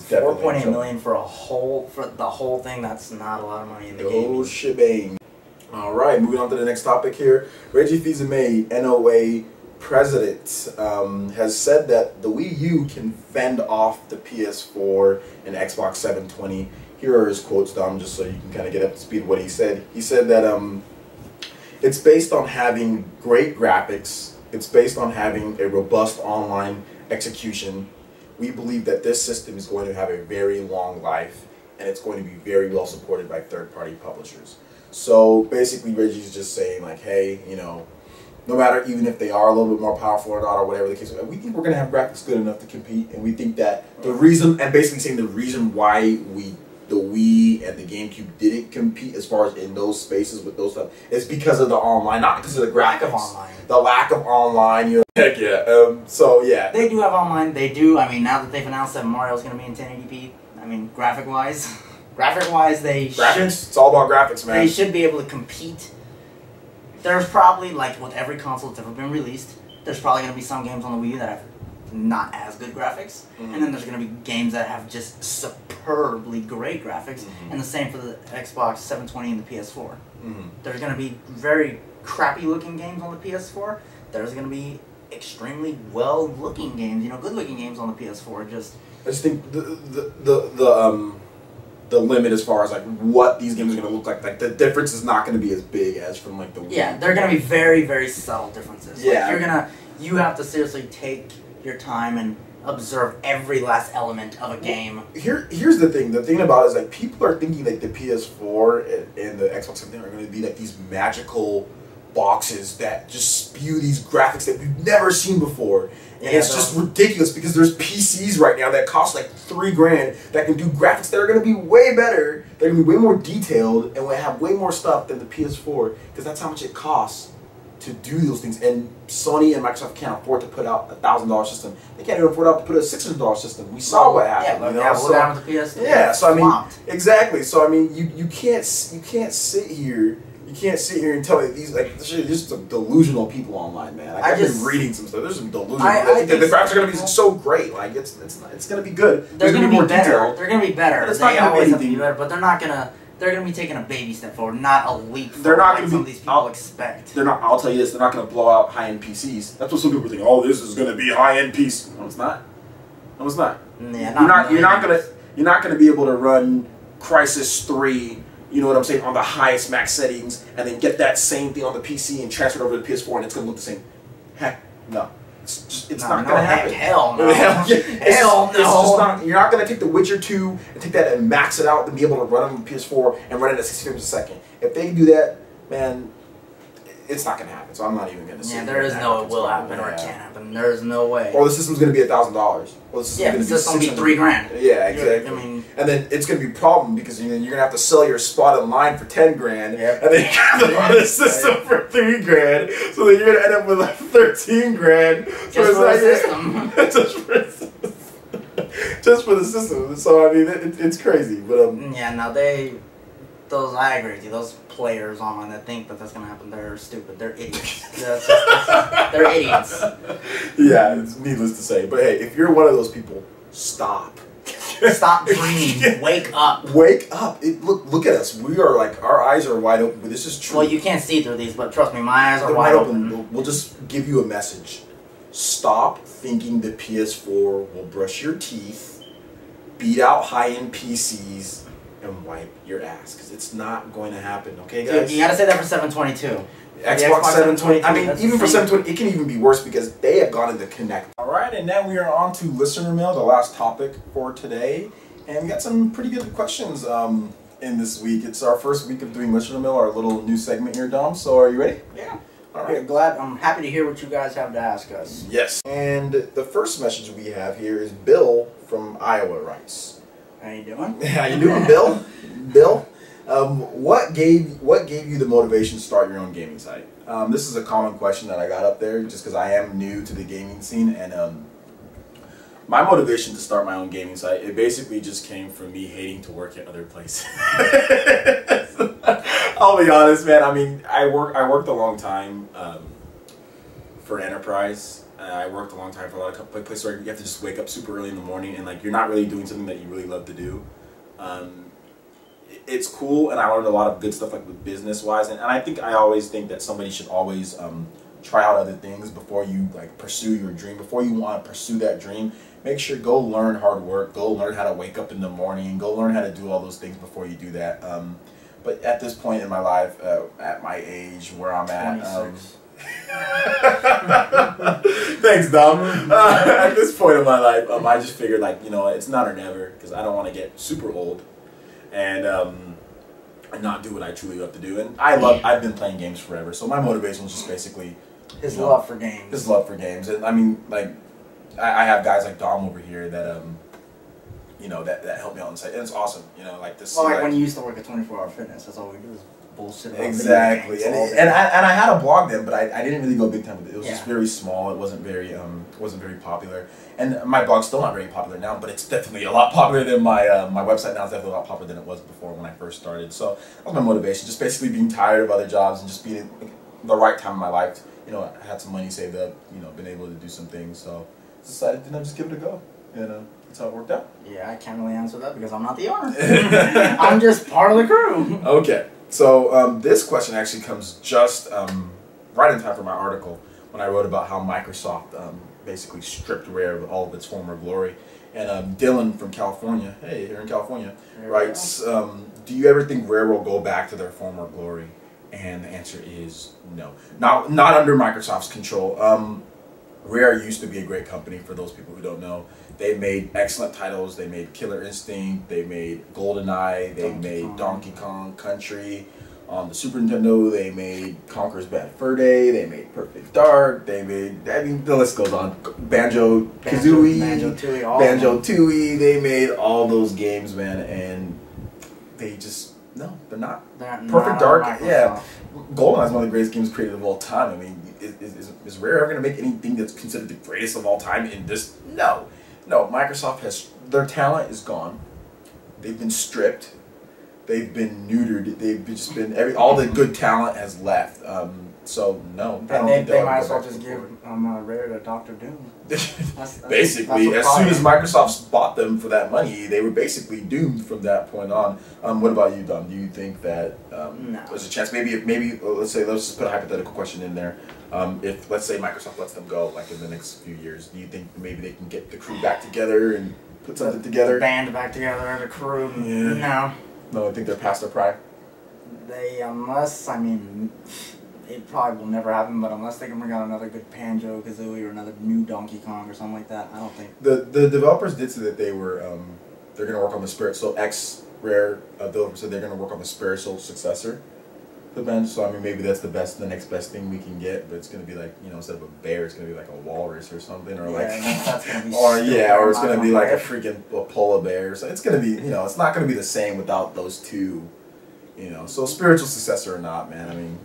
4.8 million for the whole thing. That's not a lot of money in the game. Oh shebang. All right, moving on to the next topic here. Reggie Filsaime, NOA president, has said that the Wii U can fend off the PS4 and Xbox 720. Here are his quotes, Dom, just so you can kind of get up to speed with what he said. He said that it's based on having great graphics. It's based on having a robust online execution. We believe that this system is going to have a very long life, and it's going to be very well supported by third-party publishers. So basically, Reggie's just saying like, hey, you know, no matter even if they are a little bit more powerful or not, or whatever the case, we think we're going to have graphics good enough to compete, and we think that the reason, and basically saying the reason why the Wii and the GameCube didn't compete as far as in those spaces with those stuff is because of the online, not because of the graphics. Lack of online. The lack of online, you know. Heck yeah. So yeah. They do have online. They do. I mean, now that they've announced that Mario's going to be in 1080p, I mean, graphic-wise, they should. It's all about graphics, man. They should be able to compete. There's probably, like with every console that's ever been released, there's probably going to be some games on the Wii U that have not as good graphics, and then there's going to be games that have just superbly great graphics, and the same for the Xbox 720 and the PS4. There's going to be very crappy looking games on the PS4. There's going to be extremely well looking games, you know, good looking games on the PS4. I just think the limit as far as like what these games are going to look like the difference is not going to be as big as from like the Wii. Yeah, they're going to be very, very subtle differences. Yeah, like you have to seriously take your time and observe every last element of a game. Here's the thing. The thing about it is like people are thinking like the PS4 and the Xbox 7 are going to be like these magical boxes that just spew these graphics that we've never seen before. And it's just ridiculous because there's PCs right now that cost like $3,000 that can do graphics that are going to be way better. They're going to be way more detailed and will have way more stuff than the PS4 because that's how much it costs to do those things. And Sony and Microsoft can't afford to put out a $1,000 system. They can't even afford to put a $600 system. We saw what happened. Yeah, you know? what happened to PS4? Yeah, so I mean, exactly. So I mean, you can't sit here. You can't sit here and tell me these like there's some delusional people online, man. Like, I've been reading some stuff. There's some delusional. The graphics are gonna be so great. Like it's gonna be good. They're gonna be more better. detailed. They're gonna be better. But it's they not always gonna have to be better, but they're not gonna. They're gonna be taking a baby step forward, not a leap forward. They're not like gonna some be, of these people expect. They're not. I'll tell you this. They're not gonna blow out high-end PCs. That's what some people think. Oh, this is gonna be high-end PC. No, it's not. No, it's not. Yeah, you're not gonna be able to run Crysis 3. You know what I'm saying, on the highest max settings, and then get that same thing on the PC and transfer it over to the PS4, and it's gonna look the same. Heck, no. It's not gonna happen. Hell no. Hell no. You're not gonna take The Witcher 2 and take that and max it out and be able to run it on the PS4 and run it at 60 frames a second. If they do that, man, it's not gonna happen. So I'm not even gonna say. Yeah, there is no it will happen or it can't happen. There is no way. Or the system's gonna be $1,000. Or the system's gonna be $3,000. Yeah, exactly. I mean, and then it's gonna be a problem because you're gonna have to sell your spot in line for $10,000, and then you have to buy the system for $3,000. So then you're gonna end up with like $13,000 just for the system. just for the system. So I mean, it's crazy. But yeah, no, I agree with you. Those players online that think that that's gonna happen, they're stupid. They're idiots. They're idiots. Yeah, it's needless to say. But hey, if you're one of those people, stop. Stop dreaming. Wake up. Wake up. Look at us. We are like, our eyes are wide open. But this is true. Well, you can't see through these, but trust me, my eyes are wide open. We'll just give you a message. Stop thinking the PS4 will brush your teeth, beat out high-end PCs, and wipe your ass, because it's not going to happen, okay, guys? Dude, you gotta say that for 722. Xbox 720. I mean, even for 720, it can even be worse because they have gone into Connect. All right, and now we are on to listener mail, the last topic for today, and we got some pretty good questions in this week. It's our first week of doing listener mail, our little new segment here, Dom. So, are you ready? Yeah. All right. I'm happy to hear what you guys have to ask us. Yes. And the first message we have here is Bill from Iowa writes. How you doing? How you doing, Bill? Bill, what gave you the motivation to start your own gaming site? This is a common question that I got up there just because I am new to the gaming scene, and my motivation to start my own gaming site, it basically just came from me hating to work at other places. I'll be honest, man. I mean, I worked a long time for Enterprise, I worked a long time for a lot of places where you have to just wake up super early in the morning and like you're not really doing something that you really love to do. It's cool, and I learned a lot of good stuff like with business wise, and I always think that somebody should always try out other things before you like pursue your dream. Before you want to pursue that dream, make sure go learn hard work, go learn how to wake up in the morning, go learn how to do all those things before you do that. But at this point in my life, at my age where I'm at, thanks, Dom. At this point in my life, I just figured like, you know, it's not or never, because I don't want to get super old and not do what I truly love to do. And I've been playing games forever, so my motivation was just basically his love for games. His love for games, and I mean, like, I have guys like Dom over here that you know, that help me out inside, and it's awesome. You know, like this. Well, like when you used to work at 24-hour Fitness, that's all we do is bullshit about exactly. Video games And I had a blog then, but I didn't really go big time with it. It was yeah. just very small. It wasn't very popular. And my blog's still not very popular now, but it's definitely a lot popular than my website now. Is definitely a lot popular than it was before when I first started. So that was my motivation, just basically being tired of other jobs and just being the right time in my life. You know, I had some money saved up. You know, been able to do some things. So I decided to just give it a go. You know, that's how it worked out. Yeah, I can't really answer that because I'm not the owner. I'm just part of the crew. Okay. So this question actually comes just right in time for my article when I wrote about how Microsoft basically stripped Rare of all of its former glory. And Dylan from California, hey, here in California, writes, do you ever think Rare will go back to their former glory? And the answer is no. Not under Microsoft's control. Rare used to be a great company, for those people who don't know. They made excellent titles. They made Killer Instinct. They made GoldenEye. They made Donkey Kong Country. On the Super Nintendo, they made Conker's Bad Fur Day. They made Perfect Dark. They made, I mean, the list goes on. Banjo-Kazooie. Banjo-Tooie. They made all those games, man, and they just, no, they're not. Perfect Dark, yeah. GoldenEye is one of the greatest games created of all time. I mean, is Rare ever going to make anything that's considered the greatest of all time in this? No. No, Microsoft has, their talent is gone. They've been stripped. They've been neutered. They've just been, all the good talent has left. So, no. I don't think they might as well just give Rare to Dr. Doom. Basically, as soon as Microsoft bought them for that money, they were basically doomed from that point on. What about you, Dom? Do you think that there's a chance, maybe let's just put a hypothetical question in there. If, let's say, Microsoft lets them go, like in the next few years, do you think maybe they can get the crew back together and put something together? The band back together, the crew? Yeah. No, I think they're past their prime. I mean, it probably will never happen, but unless they can bring out another good Banjo-Kazooie or another new Donkey Kong or something like that, I don't think. The developers did say that they were, they're going to work on the Spirit. So Rare developers said they're going to work on the spiritual successor. So I mean, maybe that's the next best thing we can get, but it's gonna be like, you know, instead of a bear, it's gonna be like a walrus or something, or like, that's gonna be or it's gonna be like a freaking polar bear. So it's gonna be, you know, it's not gonna be the same without those two, you know. So spiritual successor or not, man. I mean,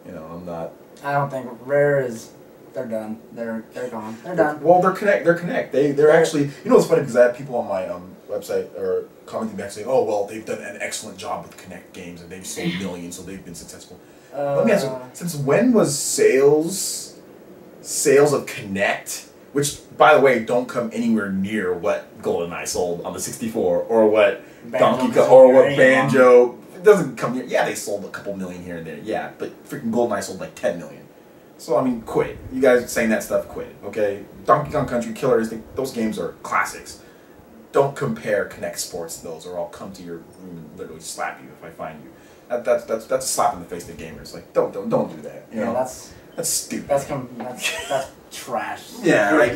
you know, I'm not. I don't think Rare is. They're done. They're gone. They're done. Well, they're Connect. They're actually. You know what's funny, because I have people on my website or commenting back saying, "Oh, well, they've done an excellent job with Connect games and they've sold millions, so they've been successful." Let me ask you: since when was sales of Connect, which by the way don't come anywhere near what GoldenEye sold on the 64 or what Donkey Kong or what Banjo? It doesn't come near. Yeah, they sold a couple million here and there. Yeah, but freaking GoldenEye sold like 10 million. So, I mean, quit. You guys saying that stuff, quit, okay? Donkey Kong Country, Killer Instinct, those games are classics. Don't compare Connect Sports to those, or I'll come to your room and literally slap you if I find you. That's a slap in the face to gamers. Like, don't do that. You know? That's stupid. That's trash. Yeah, like,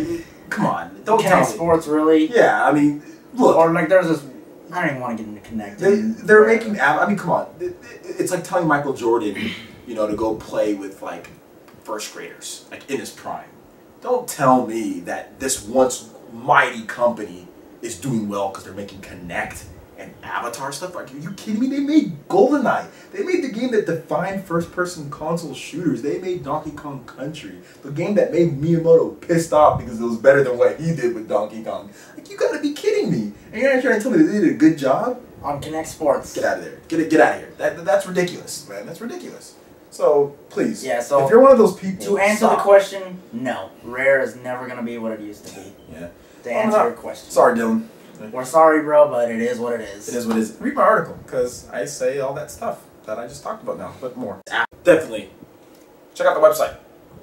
come on. Don't tell me. Connect Sports, really? Yeah, I mean, look. Or, like, there's this... I don't even want to get into Connect. They're making... I mean, come on. It's like telling Michael Jordan, you know, to go play with, like, first graders, like in his prime. Don't tell me that this once mighty company is doing well because they're making Connect and Avatar stuff. Are you kidding me? They made GoldenEye. They made the game that defined first-person console shooters. They made Donkey Kong Country, the game that made Miyamoto pissed off because it was better than what he did with Donkey Kong. Like, you gotta be kidding me. And you're not trying to tell me they did a good job? On Connect Sports. Get out of there. Get out of here. That's ridiculous, man. That's ridiculous. So please, Yeah, so if you're one of those people, to answer stop. the question, no, Rare is never gonna be what it used to be. Yeah. To answer your question, Sorry, Dylan. we're sorry, bro, but it is what it is. It is what it is. Read my article because I say all that stuff that I just talked about now, but more. Definitely check out the website.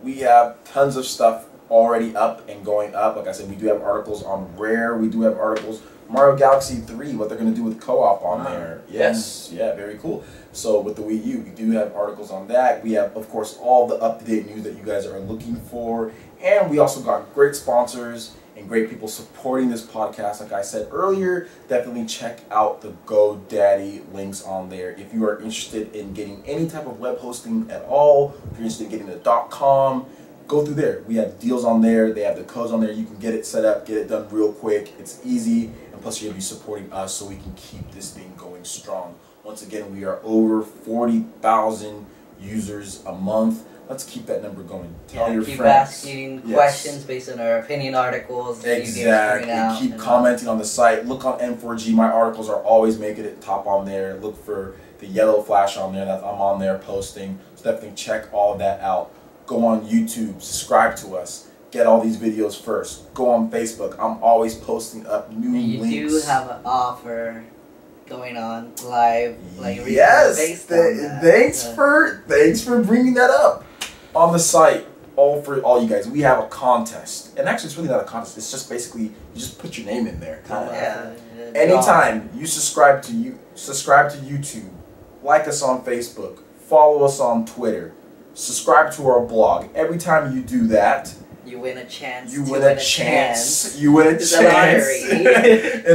We have tons of stuff already up and going up. Like I said, we do have articles on Rare. We do have articles Mario Galaxy 3, what they're going to do with co-op on there. Yes, yeah, very cool. So with the Wii U, we do have articles on that. We have, of course, all the up-to-date news that you guys are looking for. And we also got great sponsors and great people supporting this podcast. Like I said earlier, definitely check out the GoDaddy links on there. If you are interested in getting any type of web hosting at all, if you're interested in getting the .com, go through there. We have deals on there. They have the codes on there. You can get it set up, get it done real quick. It's easy. And plus, you'll be supporting us so we can keep this thing going strong. Once again, we are over 40,000 users a month. Let's keep that number going. Tell your keep friends. Asking questions based on our opinion articles. Exactly. Keep commenting on the site. Look on N4G. My articles are always making it top on there. Look for the yellow flash on there that I'm on there posting. So definitely check all of that out. Go on YouTube. Subscribe to us. Get all these videos first. Go on Facebook. I'm always posting up new links. You do have an offer going on live, like yes. based on that. Thanks for bringing that up. On the site, for all you guys, we have a contest, and actually, it's really not a contest. It's just basically you just put your name in there. Anytime you subscribe to YouTube, like us on Facebook, follow us on Twitter, subscribe to our blog. Every time you do that, you win a chance. You win a chance in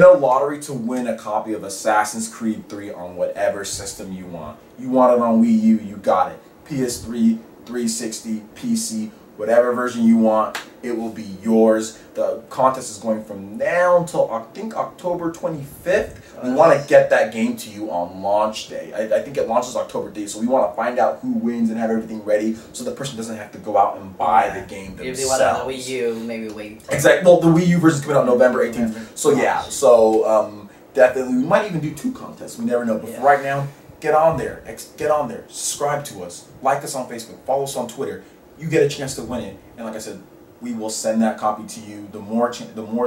a lottery to win a copy of Assassin's Creed 3 on whatever system you want. You want it on Wii U, you got it. PS3, 360, PC, whatever version you want, it will be yours. The contest is going from now until I think October 25th. We want to get that game to you on launch day. I think it launches October 8th, so we want to find out who wins and have everything ready so the person doesn't have to go out and buy the game themselves. If they want it on the Wii U, maybe wait. Exactly. Well, the Wii U version is coming out November 18th. So yeah, definitely we might even do 2 contests. We never know. But for right now, get on there. Get on there. Subscribe to us. Like us on Facebook. Follow us on Twitter. You get a chance to win it. And like I said, we will send that copy to you. The more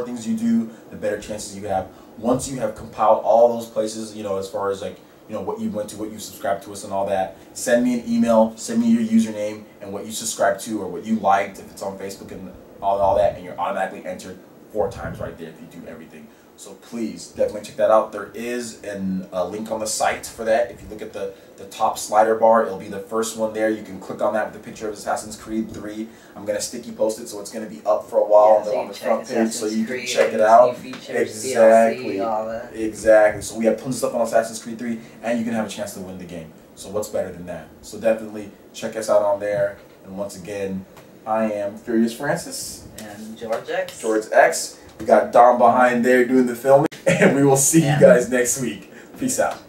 things you do, the better chances you have. Once you have compiled all those places, as far as what you went to, what you subscribed to us and all that, send me an email, send me your username and what you subscribed to or what you liked if it's on Facebook and all that, and you're automatically entered 4 times right there if you do everything. So please, definitely check that out. There is a link on the site for that. If you look at the top slider bar, it'll be the first one there. You can click on that with the picture of Assassin's Creed 3. I'm going to sticky post it, so it's going to be up for a while on the front page, so you can check it out. Exactly. Exactly. So we have tons of stuff on Assassin's Creed 3, and you can have a chance to win the game. So what's better than that? So definitely check us out on there. And once again, I am Furious Francis. And Jorge X. Jorge X. We got Dom behind there doing the filming, and we will see you guys next week. Peace out.